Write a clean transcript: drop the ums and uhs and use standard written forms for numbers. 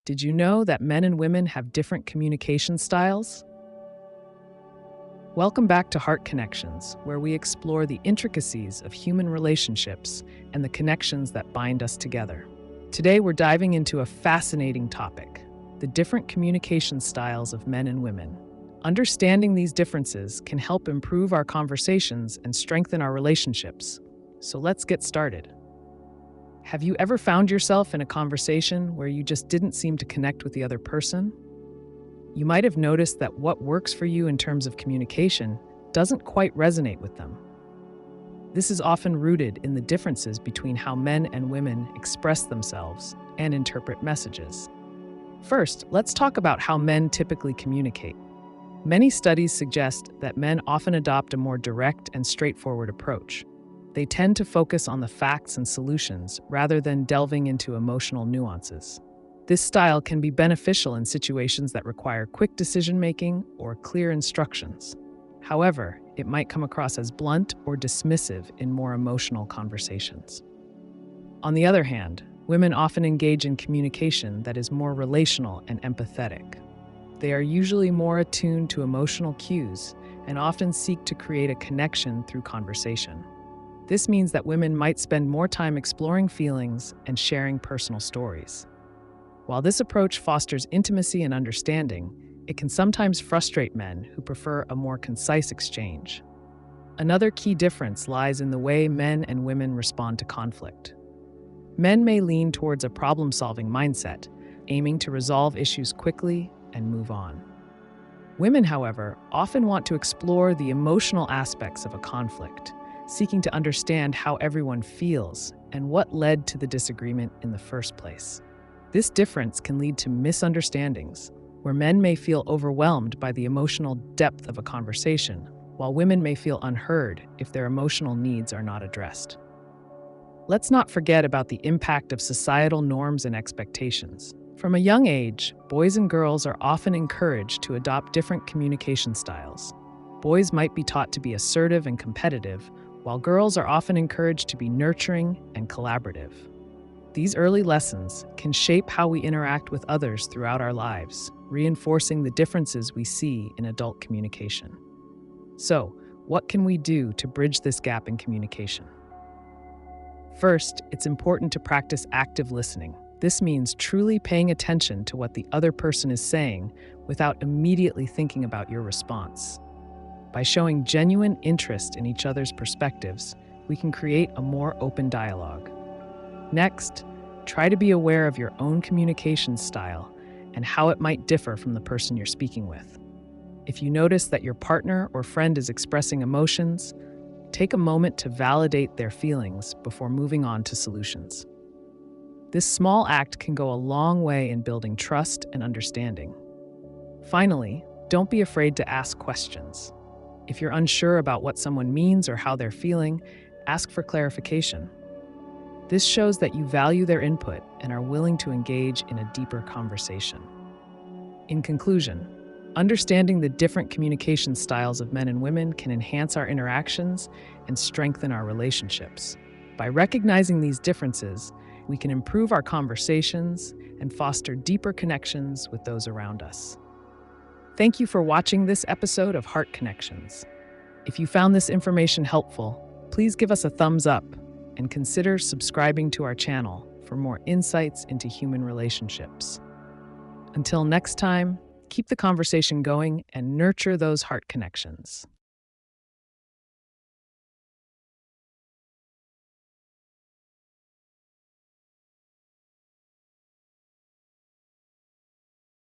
Did you know that men and women have different communication styles? Welcome back to Heart Connections, where we explore the intricacies of human relationships and the connections that bind us together. Today, we're diving into a fascinating topic: the different communication styles of men and women. Understanding these differences can help improve our conversations and strengthen our relationships. So let's get started. Have you ever found yourself in a conversation where you just didn't seem to connect with the other person? You might have noticed that what works for you in terms of communication doesn't quite resonate with them. This is often rooted in the differences between how men and women express themselves and interpret messages. First, let's talk about how men typically communicate. Many studies suggest that men often adopt a more direct and straightforward approach. They tend to focus on the facts and solutions rather than delving into emotional nuances. This style can be beneficial in situations that require quick decision-making or clear instructions. However, it might come across as blunt or dismissive in more emotional conversations. On the other hand, women often engage in communication that is more relational and empathetic. They are usually more attuned to emotional cues and often seek to create a connection through conversation. This means that women might spend more time exploring feelings and sharing personal stories. While this approach fosters intimacy and understanding, it can sometimes frustrate men who prefer a more concise exchange. Another key difference lies in the way men and women respond to conflict. Men may lean towards a problem-solving mindset, aiming to resolve issues quickly and move on. Women, however, often want to explore the emotional aspects of a conflict, seeking to understand how everyone feels and what led to the disagreement in the first place. This difference can lead to misunderstandings, where men may feel overwhelmed by the emotional depth of a conversation, while women may feel unheard if their emotional needs are not addressed. Let's not forget about the impact of societal norms and expectations. From a young age, boys and girls are often encouraged to adopt different communication styles. Boys might be taught to be assertive and competitive, while girls are often encouraged to be nurturing and collaborative. These early lessons can shape how we interact with others throughout our lives, reinforcing the differences we see in adult communication. So, what can we do to bridge this gap in communication? First, it's important to practice active listening. This means truly paying attention to what the other person is saying without immediately thinking about your response. By showing genuine interest in each other's perspectives, we can create a more open dialogue. Next, try to be aware of your own communication style and how it might differ from the person you're speaking with. If you notice that your partner or friend is expressing emotions, take a moment to validate their feelings before moving on to solutions. This small act can go a long way in building trust and understanding. Finally, don't be afraid to ask questions. If you're unsure about what someone means or how they're feeling, ask for clarification. This shows that you value their input and are willing to engage in a deeper conversation. In conclusion, understanding the different communication styles of men and women can enhance our interactions and strengthen our relationships. By recognizing these differences, we can improve our conversations and foster deeper connections with those around us. Thank you for watching this episode of Heart Connections. If you found this information helpful, please give us a thumbs up and consider subscribing to our channel for more insights into human relationships. Until next time, keep the conversation going and nurture those heart connections.